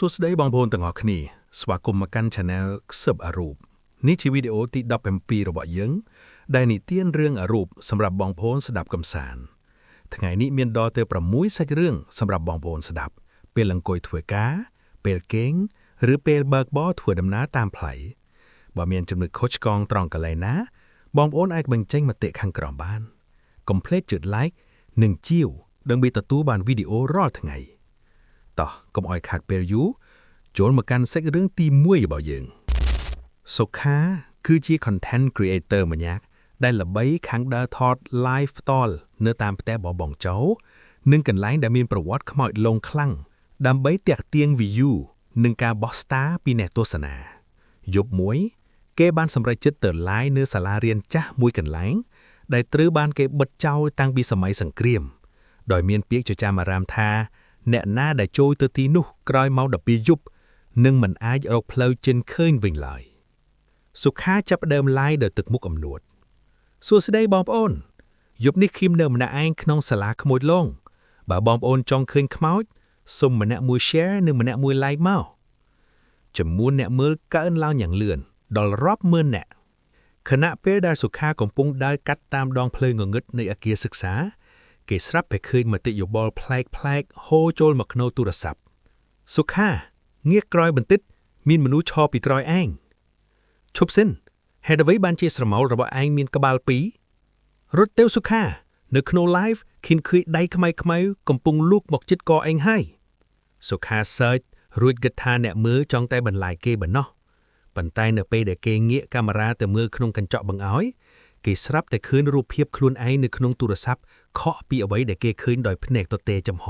សួស្តីបងប្អូនទាំងអស់គ្នាស្វាគមន៍មកកាន់ Channel ខ្សឹបអរូបនេះជាវីដេអូទី17របស់យើងដែលនិទានរឿងអរូបសម្រាប់បងប្អូនស្ដាប់កម្សាន្តថ្ងៃនេះមានដល់ទៅ6សាច់រឿងសម្រាប់បងប្អូនស្ដាប់ពេលអង្គុយធ្វើការពេលគេងឬពេលបើកបរធ្វើដំណើរតាមផ្លូវបើមានចំណុចខុសឆ្គងត្រង់កន្លែងណាបងប្អូនអាចបញ្ចេញមតិខាងក្រោមបានកុំភ្លេចចុច like និងជាវដើម្បីទទួលបានវីដេអូរាល់ថ្ងៃតោះកុំឲ្យខាតពេលយូរចូលមកកាន់សាច់រឿងទី1របស់យើងសុខាគឺជា content creator ម្នាក់ដែលល្បីខាងដើរថត live ផ្ទាល់នៅតាមផ្ទះបងចៅនិងកន្លែងដែលមានប្រវត្តិខ្មោចលងខ្លាំងដើម្បីទាក់ទាញ view និងការបោះ star ពីអ្នកទស្សនាយប់មួយគេបានសម្រេចចិត្តទៅ live នៅសាលារៀនចាស់មួយកន្លែងដែលត្រូវបានគេបិទចោលតាំងពីសម័យសង្គ្រាមដោយមានពាក្យចចាមអារាមថាអ្នកណាដែលចូលទៅទីនោះក្រោយម៉ោង12យប់នឹងមិនអាចរកផ្លូវចេញឃើញវិញឡើយសុខាចាប់ផ្ដើម live ដោយទឹកមុខអំនួតសួស្តីបងប្អូនយប់នេះខ្ញុំនៅម្នាក់ឯងក្នុងសាលាក្មួយឡងបើបងប្អូនចង់ឃើញខ្មោចសូមម្នាក់មួយ share និងម្នាក់មួយ like មកចំនួនអ្នកមើលកើនឡើងយ៉ាងលឿនដល់រាប់ម៉ឺននាក់ខណៈពេលដែលសុខាកំពុងដើរកាត់តាមដងផ្លូវងងឹតនៃអគារសិក្សាគេស្រាប់តែឃើញមតិយោបល់ប្លែកហូរចូលមកក្នុងទូរស័ព្ទសុខាងាកក្រោយបន្តិចមានមនុស្សឈរពីក្រោយឯងឈប់សិនហេតុអ្វីបានជាស្រមោលរបស់ឯងមានក្បាលពីររត់ទៅសុខានៅក្នុង live ឃើញដៃខ្មៅកំពុងលូកមកជិតកឯងហើយសុខា search រួចគិតថាអ្នកមើលចង់តែបន្លាយគេប៉ុណ្ណោះប៉ុន្តែនៅពេលដែលគេងាកកាមេរ៉ាទៅមើលក្នុងកញ្ចក់បង្អោយគេស្រាប់តែឃើញរូបភាពខ្លួនឯងនៅក្នុងទូរស័ព្ទខកពីអ្វីដែលគេឃើញដោយភ្នែកទទេចំហ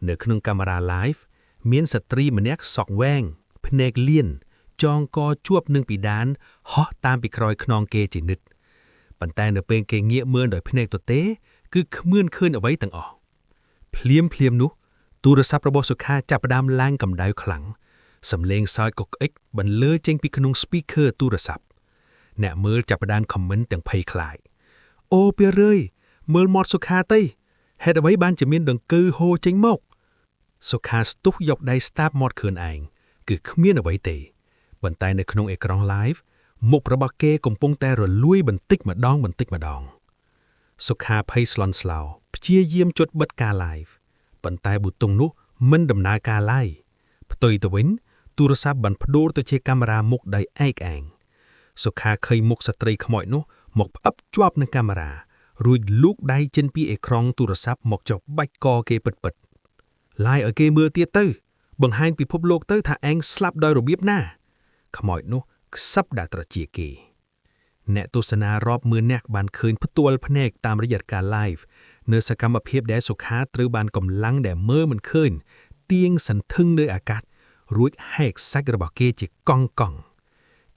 នៅក្នុងកាមេរ៉ា live មានស្ត្រីម្នាក់សក់វែងភ្នែកលៀនចងកជួបនឹងពីដានហោះតាមពីក្រោយខ្នងគេជានិច្ចប៉ុន្តែនៅពេលគេងាកមើលដោយភ្នែកទទេគឺគ្មានឃើញអ្វីទាំងអស់ភ្លាមនោះទូរស័ព្ទរបស់សុខាចាប់ផ្ដើមឡើងកម្ដៅខ្លាំងសំឡេងសើចកុកក្អិចបន្លឺចេញពីក្នុង speaker ទូរស័ព្ទអ្នកមើលចាប់ផ្ដើម comment ទាំងភ័យខ្លាចអូពេលរើយមើលមាត់សុខាទៅហេតុអ្វីបានជាមានដង្កូវហូរចេញមកសុខាស្ទុះយកដៃស្តាបមាត់ខ្លួនឯងគឺគ្មានអ្វីទេប៉ុន្តែនៅក្នុងអេក្រង់ live មុខរបស់គេកំពុងតែរលួយបន្តិចម្ដងសុខាភ័យស្លន់ស្លោព្យាយាមចុចបិទការ live ប៉ុន្តែប៊ូតុងនោះមិនដំណើរការឡើយផ្ទុយទៅវិញទូរស័ព្ទបានប្ដូរទៅជាកាមេរ៉ាមុខដៃឯកឯងសុខាឃើញមុខស្ត្រីខ្មោចនោះមកផ្អឹបជាប់នឹងកាមេរ៉ារួចលូកដៃចេញពីអេក្រង់ទូរស័ព្ទមកចុះបាច់កគេពិតឡាយឲ្យគេមើលទៀតទៅបង្ហាញពិភពលោកទៅថាឯងស្លាប់ដោយរបៀបណាខ្មោចនោះខ្សឹបដាក់ត្រចៀកគេអ្នកទស្សនារាប់ម៉ឺននាក់បានឃើញផ្ទាល់ភ្នែកតាមរយៈការ live នៅសកម្មភាពដែលសុខាត្រូវបានកម្លាំងដែលមើលមិនឃើញទៀងសន្ធឹងនៅអាកាសរួចហែកសាច់របស់គេជាកង់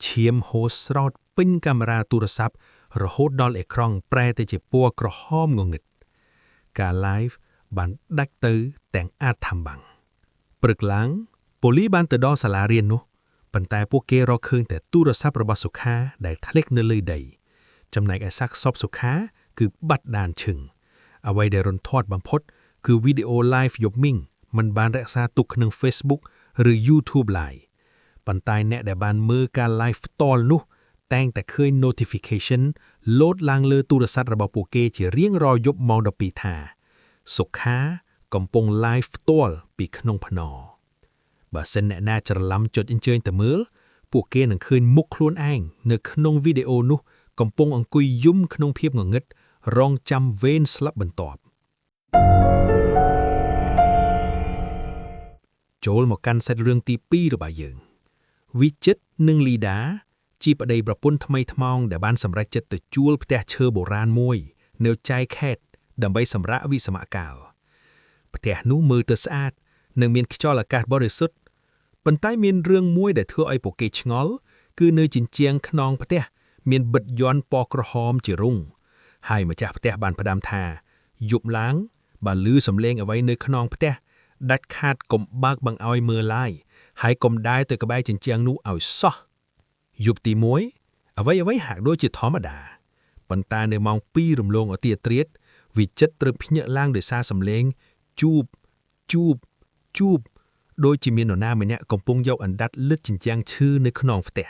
ឈាមហូរស្រោតពេញកាមេរ៉ាទូរស័ព្ទរហូតដល់អេក្រង់ប្រែទៅជាពណ៌ក្រហមងងឹតការ live បានដាច់ទៅទាំងអាចថាំបាំងព្រឹកឡើងប៉ូលីសបានទៅដល់សាលារៀននោះប៉ុន្តែពួកគេរកឃើញតែទូរស័ព្ទរបស់សុខាដែលធ្លាក់នៅលើដីចំណែកឯសាកសពសុខាគឺបាត់ដានឈឹងអ្វីដែលរន្ធត់បំផុតគឺវីដេអូ live យប់មីងមិនបានរក្សាទុកក្នុង Facebook ឬ YouTube ឡើយប៉ុន្តែអ្នកដែលបានមើលការ live ផ្ទាល់នោះតែងតែឃើញ notification លោតឡើងលើទូរស័ព្ទរបស់ពួកគេជារៀងរាល់យប់ម៉ោង12ថាសុខាកំពុង live ផ្ទាល់ពីក្នុងភ្នរបើសិនអ្នកណាច្រឡំចុចអញ្ជើញទៅមើលពួកគេនឹងឃើញមុខខ្លួនឯងនៅក្នុងវីដេអូនោះកំពុងអង្គុយយំក្នុងភាពងងឹតរងចាំវេនស្លាប់បន្ទាប់ចូលមកកាន់សាច់រឿងទី2របស់យើងវិចិត្រនិងលីដាជាប្តីប្រពន្ធថ្មីថ្មោងដែលបានសម្រេចចិត្តទៅជួលផ្ទះឈើបុរាណមួយនៅចៃខេត្តដើម្បីសម្រាកវិស្សមកាលផ្ទះនោះមើលទៅស្អាតនិងមានខ្យល់អាកាសបរិសុទ្ធប៉ុន្តែមានរឿងមួយដែលធ្វើឲ្យពួកគេឆ្ងល់គឺនៅជញ្ជាំងខ្នងផ្ទះមានបិទយ័ន្តពណ៌ក្រហមជារុងហើយម្ចាស់ផ្ទះបានផ្ដាំថាយប់ឡើងបើឮសំឡេងអ្វីនៅខ្នងផ្ទះដាច់ខាតកុំបើកបង្អោយមើលឡើយហើយកុំដើរទៅក្បែរជញ្ជាំងនោះឲ្យសោះយប់ទី1អ្វីហាក់ដូចជាធម្មតាប៉ុន្តែនៅម៉ោង2រំលងឧទាត្រៀតវិចិត្រត្រូវភ្ញាក់ឡើងដោយសារសំឡេងជូប โดยจิมีนนาเมเนี่ยកំពុងយកអណ្ដាតលឹតចិញ្ចាំងឈឺនៅក្នុងផ្ទះ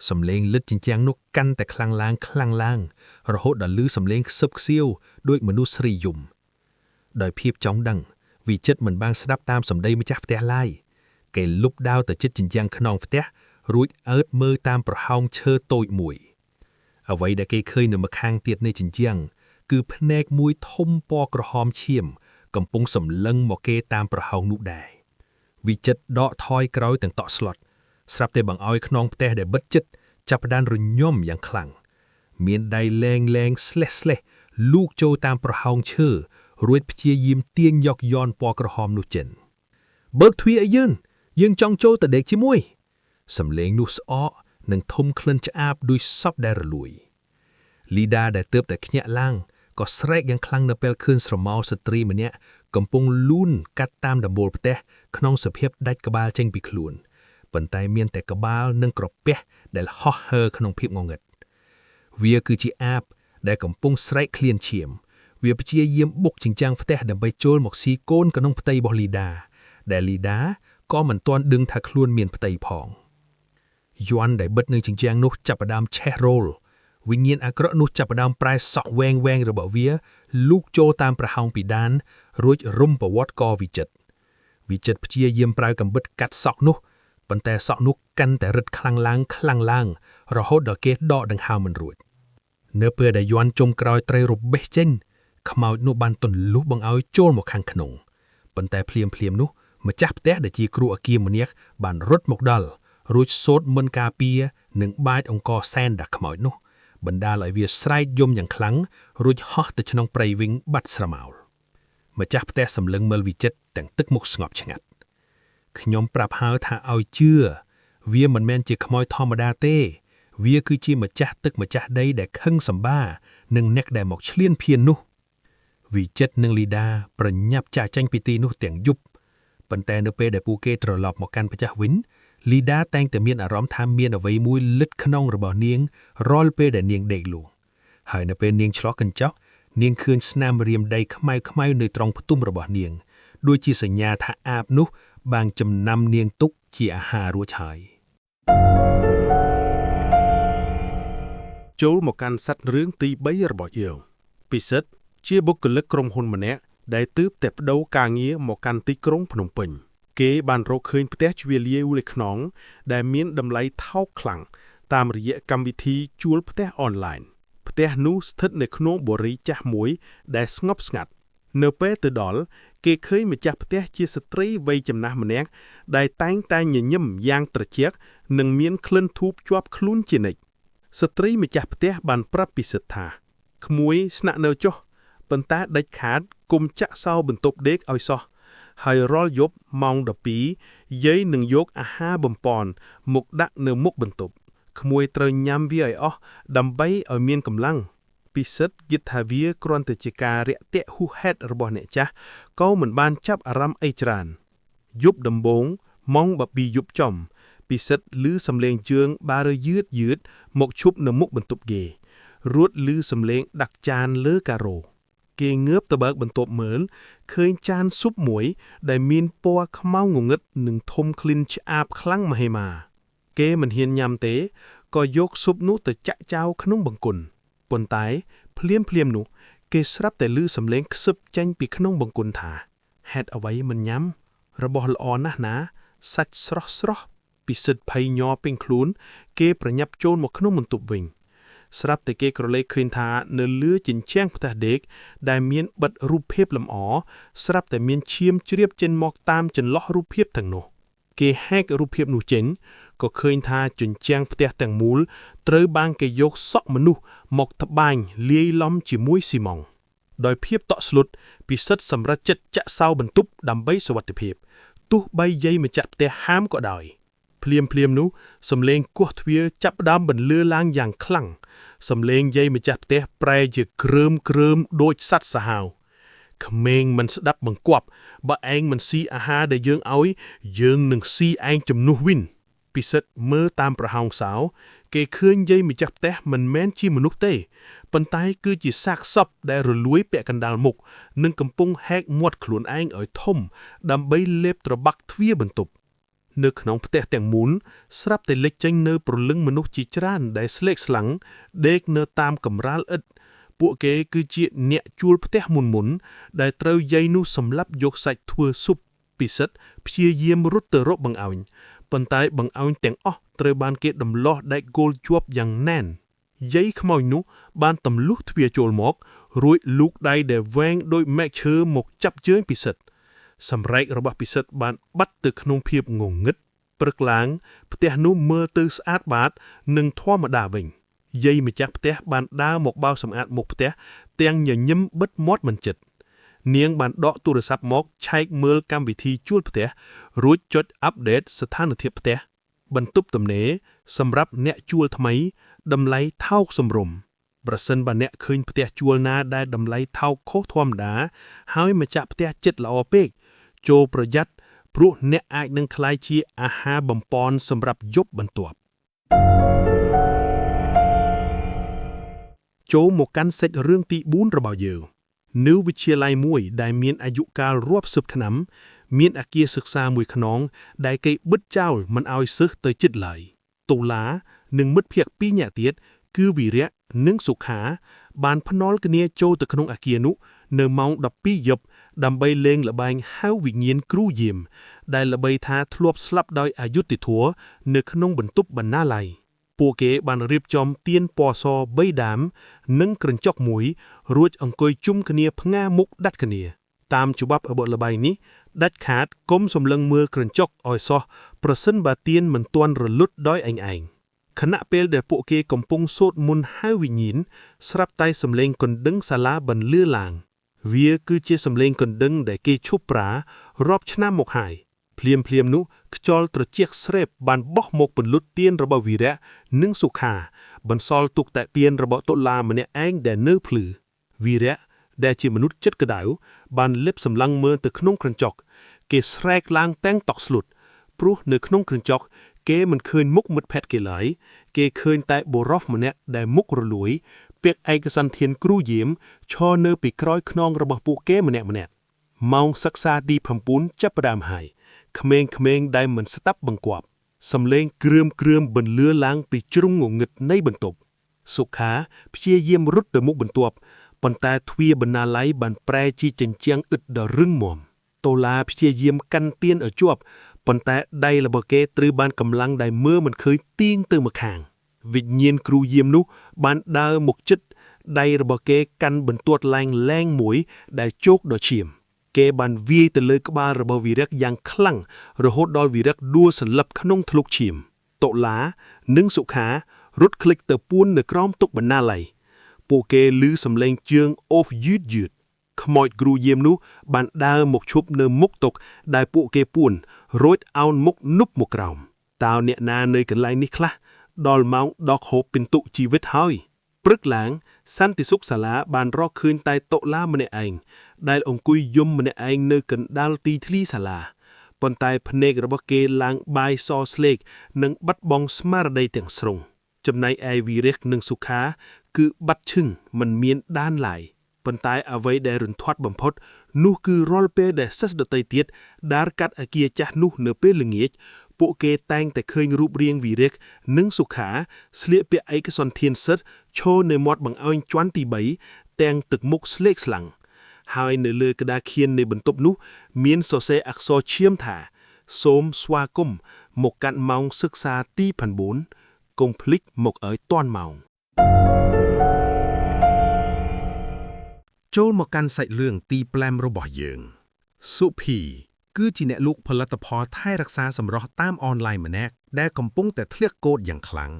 សំឡេងលឹតចិញ្ចាំងនោះកាន់តែខ្លាំងឡើងរហូតដល់ឮសំឡេងខ្សឹបខ្សៀវដូចមនុស្សស្រីយំដោយភាពចង់ដឹងវិចិត្រមិនបានស្ដាប់តាមសម្ដីម្ចាស់ផ្ទះឡើយគេលុបដាវទៅជិតចិញ្ចាំងក្នុងផ្ទះរួចអើតមើលតាមប្រហោងឈើតូចមួយអ្វីដែលគេឃើញនៅម្ខាងទៀតនៃចិញ្ចាំងគឺភ្នែកមួយធំពណ៌ក្រហមឈាមកំពុងសម្លឹងមកគេតាមប្រហោងនោះដែរវិចិត្រដកថយក្រោយទាំងតក់ស្លុតស្រាប់តែបង្អោយក្នុងផ្ទះដែលបិទជិតចាប់ផ្ដើមរញំយ៉ាងខ្លាំងមានដៃលែងស្លេះលូកចូលតាមប្រហោងឈើរួចព្យាយាមទាញយកយ័ន្តពណ៌ក្រហមនោះចេញបើកទ្វារឲ្យយើងចង់ចូលទៅដេកជាមួយសំឡេងនោះស្អកនិងធំក្លិនឆ្អាបដូចសពដែលរលួយលីដាដែលទើបតែខ្ញាក់ឡើងក៏ស្រែកយ៉ាងខ្លាំងនៅពេលឃើញស្រមោលស្ត្រីម្នាក់កំពុងលូនកាត់តាមដំបូលផ្ទះក្នុងសភាពដាច់ក្បាលចេញពីខ្លួនប៉ុន្តែមានតែក្បាលនិងក្រពះដែលហោះហើរក្នុងភាពងងឹតវាគឺជាអាបដែលកំពុងស្រែកឃ្លានឈាមវាព្យាយាមបុកជញ្ចាំងផ្ទះដើម្បីចូលមកស៊ីកូនក្នុងផ្ទៃរបស់លីដាដែលលីដាក៏មិនទាន់ដឹងថាខ្លួនមានផ្ទៃផងយ័ន្តដែលបិទនៅជញ្ជាំងនោះចាប់ផ្ដើមឆេះរោលវិញ្ញាណអាក្រក់នោះចាប់ផ្ដើមប្រែសក់វែងរបស់វាលូកចូលតាមប្រហោងពីដានរួចរុំប្រវត្តិកវិចិត្រព្យាយាមប្រើកាំបិតកាត់សក់នោះប៉ុន្តែសក់នោះកាន់តែរឹតខ្លាំងឡើងរហូតដល់គេដកដង្ហើមមិនរួចនៅពេលដែលយ័ន្តជុំក្រោយត្រូវរបេះចេញខ្មោចនោះបានទន្លុះបង្អោយចូលមកខាងក្នុងប៉ុន្តែភ្លាមនោះម្ចាស់ផ្ទះដែលជាគ្រូអគារម្នាក់បានរត់មកដល់រួចសូត្រមន្តការពារនិងបាចអង្គសែនដាក់ខ្មោចនោះបណ្ដាលឲ្យវាស្រែកយំយ៉ាងខ្លាំងរួចហោះទៅក្នុងព្រៃវិញបាត់ស្រមោលម្ចាស់ផ្ទះសម្លឹងមើលវិចិត្រទាំងទឹកមុខស្ងប់ឆ្ងាត់ខ្ញុំប្រាប់ហើយថាឲ្យជឿវាមិនមែនជាខ្មោចធម្មតាទេវាគឺជាម្ចាស់ទឹកម្ចាស់ដីដែលខឹងសម្បានិងអ្នកដែលមកឈ្លានពាននោះវិចិត្រនិងលីដាប្រញាប់ចាកចេញពីទីនោះទាំងយប់ប៉ុន្តែនៅពេលដែលពួកគេត្រឡប់មកកាន់ម្ចាស់វិញលីដាតែងតែមានអារម្មណ៍ថាមានអ្វីមួយលិតក្នុងរបស់នាងរាល់ពេលដែលនាងដេកលក់ហើយនៅពេលនាងឆ្លោះកញ្ចក់នាងឃើញស្នាមរាមដីខ្មៅនៅត្រង់ផ្ទុំរបស់នាងដូចជាសញ្ញាថាអាបនោះបានចំណាំនាងទុកជាអាហាររួចហើយចូលមកកាន់សัตว์រឿងទី3របស់យើងពិសិដ្ឋជាបុគ្គលិកក្រុមហ៊ុនម្នាក់ដែលទើបតែប្តូរការងារមកកាន់ទីក្រុងភ្នំពេញគេបានរកឃើញផ្ទះជ្វាលាយលើខ្នងដែលមានតម្លៃថោកខ្លាំងតាមរយៈកម្មវិធីជួលផ្ទះអនឡាញផ្ទះនោះស្ថិតនៅក្នុងបូរីចាស់មួយដែលស្ងប់ស្ងាត់នៅពេលទៅដល់គេឃើញម្ចាស់ផ្ទះជាស្ត្រីវ័យចំណាស់ម្នាក់ដែលតែងតែញញឹមយ៉ាងត្រជាក់និងមានក្លិនធូបជាប់ខ្លួនជានិច្ចស្ត្រីម្ចាស់ផ្ទះបានប្រាប់ពិសិដ្ឋថាក្មួយស្នាក់នៅចុះប៉ុន្តែដាច់ខាតគុំចាក់សោបន្ទប់ដេកឲ្យសោះហើយរាល់យប់ម៉ោង12យាយនឹងយកអាហារបំពន់មកដាក់នៅមុខបន្ទប់ក្មួយត្រូវញ៉ាំវាឲ្យអស់ដើម្បីឲ្យមានកម្លាំងពិសិដ្ឋគិតថាវាគ្រាន់តែជាការរាក់ទាក់ហួសហេតុរបស់អ្នកចាស់ក៏មិនបានចាប់អារម្មណ៍អីច្រើនយប់ដំបូងម៉ោង12យប់ចំពិសិដ្ឋឮសំឡេងជើងបារយឺតមកឈប់នៅមុខបន្ទប់គេរួចឮសំឡេងដាក់ចានលើការ៉ូគេងើបទៅបើកបន្ទប់មើលឃើញចានស៊ុបមួយដែលមានពណ៌ខ្មៅងងឹតនិងធំក្លិនឆ្អាបខ្លាំងមហិមាគេមិនហ៊ានញ៉ាំទេក៏យកស៊ុបនោះទៅចាក់ចោលក្នុងបង្គន់ប៉ុន្តែភ្លាមនោះគេស្រាប់តែឮសំឡេងខ្សឹបចេញពីក្នុងបង្គន់ថាហេតុអ្វីមិនញ៉ាំរបស់ល្អណាស់ណាសាច់ស្រស់ពិសិដ្ឋភ័យញ័រពេញខ្លួនគេប្រញាប់ចូលមកក្នុងបន្ទប់វិញស្រាប់តែគេក្រឡេកឃើញថានៅលើជញ្ជាំងផ្ទះដេកដែលមានបិទរូបភាពលម្អស្រាប់តែមានឈាមជ្រាបចេញមកតាមចន្លោះរូបភាពទាំងនោះគេហែករូបភាពនោះចេញក៏ឃើញថាជញ្ជាំងផ្ទះទាំងមូលត្រូវបានគេយកសក់មនុស្សមកត្បាញលាយឡំជាមួយស៊ីម៉ង់ដោយភាពតក់ស្លុតពិសិដ្ឋសម្រេចចិត្តចាក់សោបន្ទប់ដើម្បីសុវត្ថិភាពទោះបីយាយម្ចាស់ផ្ទះហាមក៏ដោយភ្លាមនោះសំឡេងគោះទ្វារចាប់ផ្ដើមបន្លឺឡើងយ៉ាងខ្លាំងសំឡេងយាយម្ចាស់ផ្ទះប្រែជាគ្រើមដូចសត្វសាហាវក្មេងមិនស្ដាប់បង្គាប់បើឯងមិនស៊ីអាហារដែលយើងឲ្យយើងនឹងស៊ីឯងជំនួសវិញ ពិសិដ្ឋមើលតាមប្រហោងសោគេឃើញយាយម្ចាស់ផ្ទះមិនមែនជាមនុស្សទេប៉ុន្តែគឺជាសាកសពដែលរលួយពាក់កណ្ដាលមុខនិងកំពុងហែកមាត់ខ្លួនឯងឲ្យធំដើម្បីលេបត្របាក់ទ្វារបន្ទប់នៅក្នុងផ្ទះទាំងមូលស្រាប់តែលេចចេញនៅព្រលឹងមនុស្សជាច្រើនដែលស្លេកស្លាំងដេកនៅតាមកម្រាលឥដ្ឋពួកគេគឺជាអ្នកជួលផ្ទះមុនដែលត្រូវយាយនោះសម្លាប់យកសាច់ធ្វើស៊ុបពិសិដ្ឋព្យាយាមរត់ទៅរកបង្អោញប៉ុន្តែបង្អោញទាំងអស់ត្រូវបានគេដំឡោះដែកគោលជាប់យ៉ាងណែនយាយខ្មោចនោះបានទម្លុះទ្វារចូលមករួចលូកដៃដែលវែងដោយមែកឈើមកចាប់ជើងពិសិដ្ឋសម្រែករបស់ពិសិដ្ឋបានបាត់ទៅក្នុងភាពងងឹតព្រឹកឡើងផ្ទះនោះមើលទៅស្អាតបាតនិងធម្មតាវិញយាយម្ចាស់ផ្ទះបានដើរមកបោសសម្អាតមុខផ្ទះទាំងញញឹមបិទមាត់មិនជិតនាងបានដកទូរស័ព្ទមកឆែកមើលកម្មវិធីជួលផ្ទះរួចចុចអាប់ដេតស្ថានភាពផ្ទះបន្ទប់ទំនេរសម្រាប់អ្នកជួលថ្មីតម្លៃថោកសម្រម្យប្រសិនបើអ្នកឃើញផ្ទះជួលណាដែលតម្លៃថោកខុសធម្មតាហើយម្ចាស់ផ្ទះចិត្តល្អពេកចូលប្រយ័ត្នព្រោះអ្នកអាចនឹងក្លាយជាអាហារបំពន់សម្រាប់យប់បន្ទាប់ចូលមកកាន់សេចរឿងទី4របស់យើងនៅវិទ្យាល័យមួយដែលមានអាយុកាលរាប់សិបឆ្នាំមានអគារសិក្សាមួយខ្នងដែលគេបិទចោលមិនឲ្យសិស្សទៅជិតឡើយតុលានិងមិត្តភក្តិពីរនាក់ទៀតគឺវីរៈនិងសុខាបានភ្នាល់គ្នាចូលទៅក្នុងអគារនោះនៅម៉ោង 12 យប់ដើម្បីលេងល្បែងហៅវិញ្ញាណគ្រូយាមដែលល្បីថាធ្លាប់ស្លាប់ដោយអយុត្តិធម៌នៅក្នុងបន្ទប់បណ្ណាល័យពួកគេបានរៀបចំទៀនពណ៌ស3ដាមនិងក្រញ្ចក់មួយរួចអង្គុយជុំគ្នាផ្ងាមុខដាច់គ្នាតាមច្បាប់របស់ល្បែងនេះដាច់ខាតកុំសម្លឹងមើលក្រញ្ចក់ឲ្យសោះប្រសិនបើទៀនមិនទាន់រលត់ដោយឯងខណៈពេលដែលពួកគេកំពុងសូត្រមន្តហៅវិញ្ញាណស្រាប់តែសំឡេងកណ្ដឹងសាលាបន្លឺឡើងវាគឺជាសំឡេងកណ្ដឹងដែលគេឈប់ប្រារាប់ឆ្នាំមកហើយភ្លាមនោះខ្យល់ត្រជាក់ស្រេបបានបោះមកពន្លត់ទៀនរបស់វីរៈនិងសុខាបន្សល់ទុកតែទៀនរបស់តុលាម្នាក់ឯងដែលនៅភ្លឺវីរៈដែលជាមនុស្សចិត្តក្តៅបានលិបសម្លឹងមើលទៅក្នុងក្រញ្ចក់គេស្រែកឡើងទាំងតក់ស្លុតព្រោះនៅក្នុងក្រញ្ចក់គេមិនឃើញមុខមិត្តភក្តិគេឡើយគេឃើញតែបុរសម្នាក់ដែលមុខរលួយពាក់ឯកសន្តានគ្រូយាមឈរនៅពីក្រោយខ្នងរបស់ពួកគេម្នាក់ម៉ោងសិក្សាទី9ចាប់ផ្ដើមហើយក្មេងៗដែលមិនស្ដាប់បង្គាប់សំឡេងគ្រឿមបន្លឺឡើងពីជ្រុងងងឹតនៃបន្ទប់សុខាព្យាយាមរត់ទៅមុខបន្ទាប់ប៉ុន្តែទ្វារបណ្ណាល័យបានប្រែជាជញ្ជាំងឥដ្ឋដ៏រឹងមាំតូឡាព្យាយាមកាន់ទៀនឲ្យជាប់ប៉ុន្តែដៃរបស់គេត្រូវបានកម្លាំងដែលមើលមិនឃើញទាញទៅម្ខាងវិញ្ញាណគ្រូយាមនោះបានដើរមកជិតដៃរបស់គេកាន់បន្ទាត់លែងមួយដែលជោកដ៏ឈាមគេបានវាយទៅលើក្បាលរបស់វីរៈយ៉ាងខ្លាំងរហូតដល់វីរៈដួលសន្លប់ក្នុងធ្លុកឈាមតុលានិងសុខារត់ឃ្លិចទៅពួននៅក្រោមតុបណ្ណាល័យពួកគេឮសំឡេងជើងអូសយឺតខ្មោចគ្រូយាមនោះបានដើរមកឈប់នៅមុខតុដែលពួកគេពួនរួចអោនមុខនប់មកក្រោមតើអ្នកណានៅកន្លែងនេះខ្លះដល់ម៉ោងដកហូបពិន្ទុជីវិតហើយព្រឹកឡើងសន្តិសុខសាលាបានរកឃើញតែតុលាម្នាក់ឯងដែលអង្គុយយំម្នាក់ឯងនៅកណ្ដាលទីធ្លីសាលាប៉ុន្តែភ្នែករបស់គេឡើងបាយសស្លេកនិងបាត់បង់ស្មារតីទាំងស្រុងចំណែកឯវីរៈនិងសុខាគឺបាត់ឈឹងមិនមានដានឡើយប៉ុន្តែអ្វីដែលរន្ធត់បំផុតនោះគឺរាល់ពេលដែលសិស្សដទៃទៀតដើរកាត់អគារចាស់នោះនៅពេលល្ងាចពួកគេតែងតែឃើញរូបរាងវីរៈនិងសុខាស្លៀកពាក់ឯកសន្តានសិទ្ធិឈរនៅមាត់បង្អោញជាន់ទី3ទាំងទឹកមុខស្លេកស្លាំងហើយនៅលើក្តារខៀននៃបន្ទប់នោះមានសរសេរអក្សរឈាមថាសូមស្វាគមន៍មកកាន់ម៉ោងសិក្សាទី9កុំភ្លេចមកឲ្យទាន់ម៉ោងចូលមកកាន់សាច់រឿងទី5របស់យើងសុភីគឺជាអ្នកលក់ផលិតផលថែរក្សាសម្រស់តាមអនឡាញម្នាក់ដែលកំពុងតែធ្លាក់កូដយ៉ាងខ្លាំង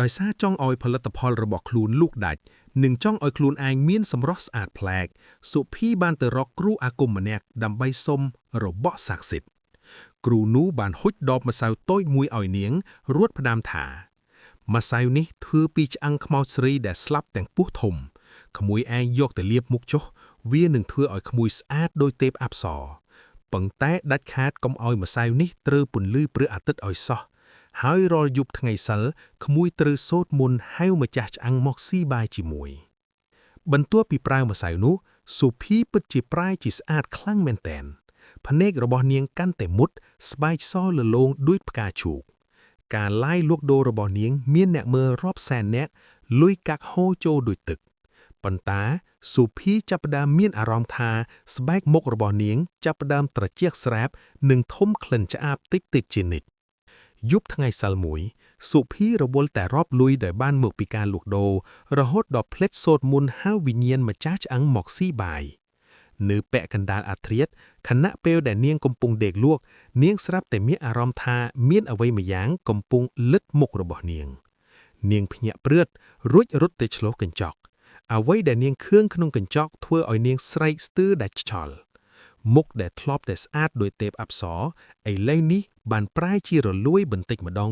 ដោយសារចង់ឲ្យផលិតផលរបស់ខ្លួនលក់ដាច់និងចង់ឲ្យខ្លួនឯងមានសម្រស់ស្អាតប្លែកសុភីបានទៅរកគ្រូអាគមម្នាក់ដើម្បីសុំរបស់ស័ក្តិសិទ្ធិគ្រូនោះបានហុចដបម្សៅតូចមួយឲ្យនាងរួចផ្ដាំថាម្សៅនេះធ្វើពីឆ្អឹងខ្មោចស្រីដែលស្លាប់ទាំងពោះធំក្មួយឯងយកទៅលាបមុខចុះវានឹងធ្វើឲ្យក្មួយស្អាតដូចទេពអប្សរប៉ុន្តែដាច់ខាតកុំឲ្យម្សៅនេះត្រូវពន្លឺព្រះអាទិត្យឲ្យសោះ ហើយរាល់យប់ថ្ងៃសិលក្មួយត្រូវសូត្រមន្តហៅម្ចាស់ឆ្អឹងមកស៊ីបាយជាមួយបន្ទាប់ពីប្រើម្សៅនោះសូភីពិតជាប្រាយជាស្អាតខ្លាំងមែនទែនភ្នែករបស់នាងកាន់តែមុតស្បែកសលលោងដូចផ្កាឈូកការឡាយលក់ដូររបស់នាងមានអ្នកមើលរាប់សែននាក់លុយកាក់ហូរចូលដូចទឹកប៉ុន្តែសូភីចាប់ផ្ដើមមានអារម្មណ៍ថាស្បែកមុខរបស់នាងចាប់ផ្ដើមត្រជាក់ស្រាបនិងធំក្លិនឆ្អាបតិចៗជានិច្ចយប់ថ្ងៃសិលមួយសូភីរវល់តែរាប់លុយដែលបានមកពីការលក់ដូររហូតដល់ភ្លេចសូត្រមន្តហៅវិញ្ញាណម្ចាស់ឆ្អឹងមកស៊ីបាយនៅពាក់កណ្ដាលអាធ្រាត្រខណៈពេលដែលនាងកំពុងដេកលក់នាងស្រាប់តែមានអារម្មណ៍ថាមានអ្វីម្យ៉ាងកំពុងលិតមុខរបស់នាងភ្ញាក់ព្រឺតរួចរត់ទៅឆ្លុះកញ្ចក់អ្វីដែលនាងឃើញក្នុងកញ្ចក់ធ្វើឲ្យនាងស្រែកស្ទើរដាច់ខ្យល់មុខដែលធ្លាប់តែស្អាតដោយទេពអប្សរឥឡូវនេះបានប្រែជារលួយបន្តិចម្ដង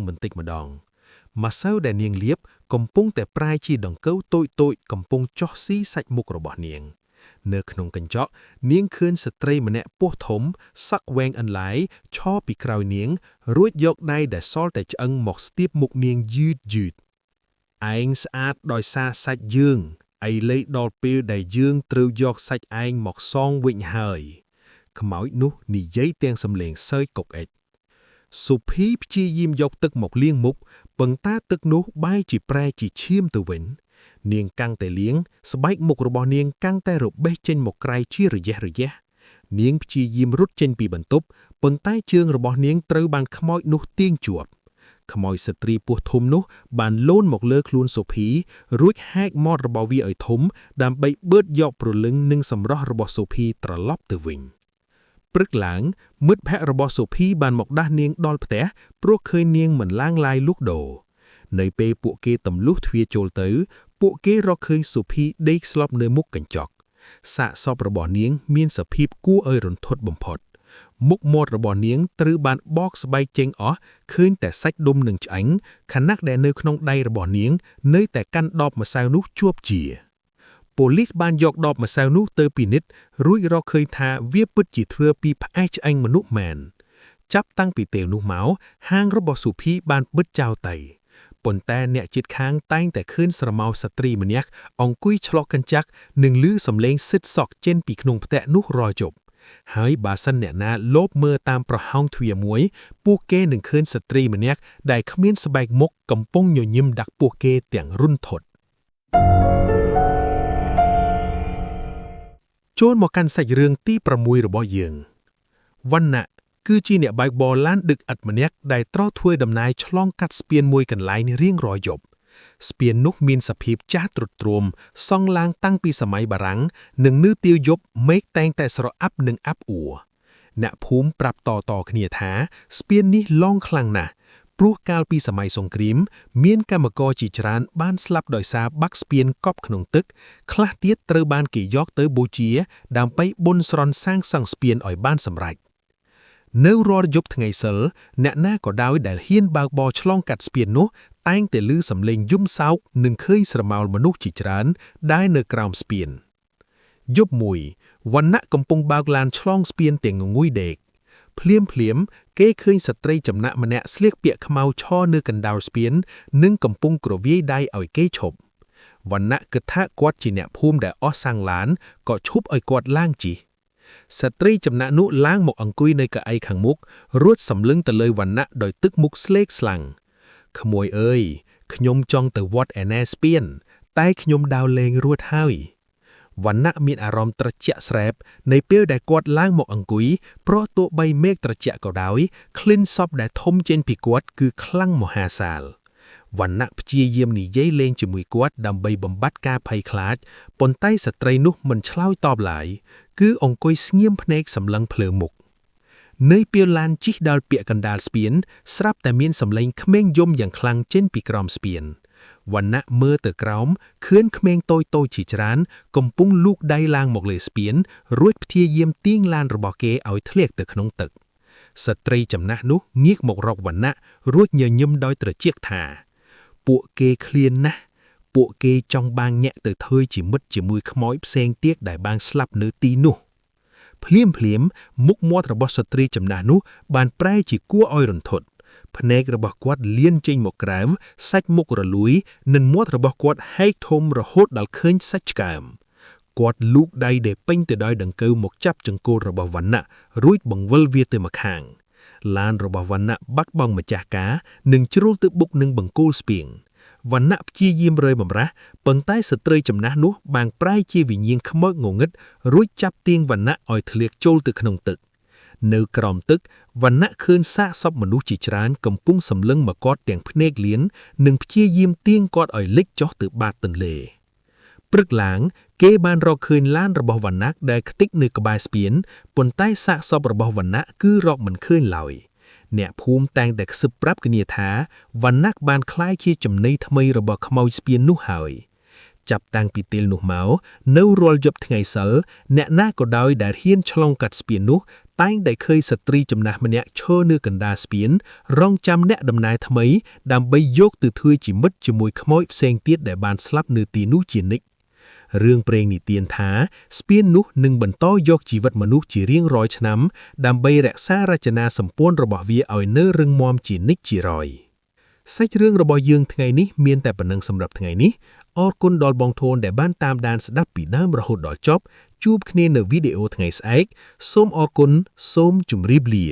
ម្សៅដែលនាងលាបកំពុងតែប្រែជាដង្កូវតូចកំពុងចោះស៊ីសាច់មុខរបស់នាងនៅក្នុងកញ្ចក់នាងឃើញស្ត្រីម្នាក់ពោះធំសក់វែងអន្លាយឈរពីក្រោយនាងរួចយកដៃដែលសល់តែឆ្អឹងមកស្ទាបមុខនាងយឺតឯងស្អាតដោយសារសាច់យើងឥឡូវដល់ពេលដែលយើងត្រូវយកសាច់ឯងមកសងវិញហើយខ្មោចនោះនិយាយទាំងសំឡេងសើចកុកអិចសូភីព្យាយាមយកទឹកមកលាងមុខប៉ុន្តែទឹកនោះបែរជាប្រែជាឈាមទៅវិញនាងកាន់តែលាងស្បែកមុខរបស់នាងកាន់តែរបេះចេញមកក្រៃជារយៈនាងព្យាយាមរត់ចេញពីបន្ទប់ប៉ុន្តែជើងរបស់នាងត្រូវបានខ្មោចនោះទាញជាប់ខ្មោចស្ត្រីពោះធំនោះបានលូនមកលើខ្លួនសូភីរួចហែកមាត់របស់វាឲ្យធំដើម្បីបឺតយកព្រលឹងនិងសម្រស់របស់សូភីត្រឡប់ទៅវិញព្រឹកឡើងមិត្តភ័ក្តិរបស់សូភីបានមកដាស់នាងដល់ផ្ទះព្រោះឃើញនាងមិនឡាងឡាយលក់ដូរនៅពេលពួកគេទម្លុះទ្វារចូលទៅពួកគេរកឃើញសូភីដេកស្លាប់នៅមុខកញ្ចក់សាកសពរបស់នាងមានសភាពគួរឲ្យរន្ធត់បំផុតមុខមាត់របស់នាងត្រូវបានបកស្បែកចេញអស់ឃើញតែសាច់ដុំនិងឆ្អឹងខណៈដែលនៅក្នុងដៃរបស់នាងនៅតែកាន់ដបម្សៅនោះជាប់ជាប៉ូលីសបានយកដបម្សៅនោះទៅពិនិត្យរួចរកឃើញថាវាពិតជាធ្វើពីផ្អែកឆ្អឹងមនុស្សមែនចាប់តាំងពីពេលនោះមកហាងរបស់សូភីបានបិទចោលទៅប៉ុន្តែអ្នកជិតខាងតែងតែឃើញស្រមោលស្ត្រីម្នាក់អង្គុយឆ្លក់កញ្ចក់និងឮសំឡេងសិតសក់ចេញពីក្នុងផ្ទះនោះរាល់យប់ហើយបើសិនអ្នកណាលបមើលតាមប្រហោងទ្វារមួយពួកគេនឹងឃើញស្ត្រីម្នាក់ដែលគ្មានស្បែកមុខកំពុងញញឹមដាក់ពួកគេទាំងរុនធត់ចូលមកកាន់សាច់រឿងទី6របស់យើងវណ្ណៈគឺជាអ្នកបើកបរឡានដឹកឥដ្ឋម្នាក់ដែលត្រូវធ្វើដំណើរឆ្លងកាត់ស្ពានមួយកន្លែងរៀងរាល់យប់ស្ពាននោះមានសភាពចាស់ទ្រុឌទ្រោមសង់ឡើងតាំងពីសម័យបារាំងនិងនៅទាវយប់មេឃតែងតែស្រអាប់និងអាប់អួរអ្នកភូមិប្រាប់តគ្នាថាស្ពាននេះឡងខ្លាំងណាស់ព្រោះកាលពីសម័យសង្គ្រាមមានកម្មករជាច្រើនបានស្លាប់ដោយសារបាក់ស្ពានកប់ក្នុងទឹកខ្លះទៀតត្រូវបានគេយកទៅបូជាដើម្បីបន់ស្រន់សាងសង់ស្ពានឲ្យបានសម្រេចនៅរាល់យប់ថ្ងៃសិលអ្នកណាក៏ដោយដែលហ៊ានបើកបរឆ្លងកាត់ស្ពាននោះតែងតែឮសំឡេងយំសោកនិងឃើញស្រមោលមនុស្សជាច្រើនដែលនៅក្រោមស្ពានយប់មួយវណ្ណៈកំពុងបើកឡានឆ្លងស្ពានទាំងងងុយដេកភ្លាមគេឃើញស្ត្រីចំណាក់ម្នាក់ស្លៀកពាក់ខ្មៅឈរនៅកណ្ដាលស្ពាននិងកំពុងគ្រវាយដៃឲ្យគេឈប់វណ្ណៈគិតថាគាត់ជាអ្នកភូមិដែលអស់សាំងឡានក៏ឈប់ឲ្យគាត់ឡើងជិះស្ត្រីចំណាក់នោះឡើងមកអង្គុយនៅកៅអីខាងមុខរួចសម្លឹងទៅលើវណ្ណៈដោយទឹកមុខស្លេកស្លាំងក្មួយអើយខ្ញុំចង់ទៅវត្តឯណែស្ពានតែខ្ញុំដើរលេងរួចហើយវណ្ណៈមានអារម្មណ៍ត្រជាក់ស្រែបនៅពេលដែលគាត់ឡើងមកអង្គុយព្រោះទោះបីមេឃត្រជាក់ក៏ដោយក្លិនសពដែលធំចេញពីគាត់គឺខ្លាំងមហាសាលវណ្ណៈព្យាយាមនិយាយលេងជាមួយគាត់ដើម្បីបំបត្តិការភ័យខ្លាចប៉ុន្តែស្ត្រីនោះមិនឆ្លើយតបឡើយគឺអង្គុយស្ងៀមភ្នែកសម្លឹងភ្លើមុខនៅពេលឡានជិះដល់ពាក់កណ្ដាលស្ពានស្រាប់តែមានសំឡេងក្មេងយំយ៉ាងខ្លាំងចេញពីក្រោមស្ពានវណ្ណៈមើលទៅក្រោមឃើញក្មេងតូចជាច្រើនកំពុងលូកដៃឡើងមកលើស្ពានរួចព្យាយាមទាញឡានរបស់គេឲ្យធ្លាក់ទៅក្នុងទឹកស្ត្រីចំណាស់នោះងាកមករកវណ្ណៈរួចញញឹមដោយត្រចៀកថាពួកគេឃ្លានណាស់ពួកគេចង់បានញាក់ទៅធ្វើជាមិត្តជាមួយខ្មោចផ្សេងទៀតដែលបានស្លាប់នៅទីនោះភ្លាមមុខមាត់របស់ស្ត្រីចំណាស់នោះបានប្រែជាគួរឲ្យរន្ធត់ ភ្នែករបស់គាត់លៀនចេញមកក្រៅសាច់មុខរលួយនិងមាត់របស់គាត់ហែកធំរហូតដល់ឃើញសាច់ឆ្កើមគាត់លូកដៃដែលពេញទៅដោយដង្កូវមកចាប់ចង្កូតរបស់វណ្ណៈរួចបង្វិលវាទៅម្ខាងឡានរបស់វណ្ណៈបាត់បង់ម្ចាស់ការនិងជ្រុលទៅបុកនឹងបង្គោលស្ពាងវណ្ណៈព្យាយាមរើបំរាស់ប៉ុន្តែស្ត្រីចំណាស់នោះបានប្រែជាវិញ្ញាណខ្មោចងងឹតរួចចាប់ទាញវណ្ណៈឲ្យធ្លាក់ចូលទៅក្នុងទឹកនៅក្រោមទឹកវណ្ណៈឃើញសាកសពមនុស្សជាច្រើនកំពុងសម្លឹងមកគាត់ទាំងភ្នែកលៀននិងព្យាយាមទាញគាត់ឲ្យលិចចុះទៅបាតទន្លេព្រឹកឡើងគេបានរកឃើញឡានរបស់វណ្ណៈដែលខ្ទេចនៅក្បែរស្ពានប៉ុន្តែសាកសពរបស់វណ្ណៈគឺរកមិនឃើញឡើយអ្នកភូមិតែងតែខ្សឹបប្រាប់គ្នាថាវណ្ណៈបានក្លាយជាចំណីថ្មីរបស់ខ្មោចស្ពាននោះហើយចាប់តាំងពីពេលនោះមកនៅរាល់យប់ថ្ងៃសិលអ្នកណាក៏ដោយដែលហ៊ានឆ្លងកាត់ស្ពាននោះតែងតែឃើញស្ត្រីចំណាស់ម្នាក់ឈរនៅកណ្ដាលស្ពានរង់ចាំអ្នកដំណើរថ្មីដើម្បីយកទៅធ្វើជាមិត្តជាមួយខ្មោចផ្សេងទៀតដែលបានស្លាប់នៅទីនោះជានិច្ចរឿងព្រេងនិទានថាស្ពាននោះនឹងបន្តយកជីវិតមនុស្សជារៀងរាល់ឆ្នាំដើម្បីរក្សារចនាសម្ព័ន្ធរបស់វាឲ្យនៅរឹងមាំជានិច្ចជារយសាច់រឿងរបស់យើងថ្ងៃនេះមានតែប៉ុណ្្នឹងសម្រាប់ថ្ងៃនេះអរគុណដល់បងប្អូនដែលបានតាមដានស្ដាប់ពីដើមរហូតដល់ចប់ជួបគ្នានៅវីដេអូថ្ងៃស្អែកសូមអរគុណសូមជម្រាបលា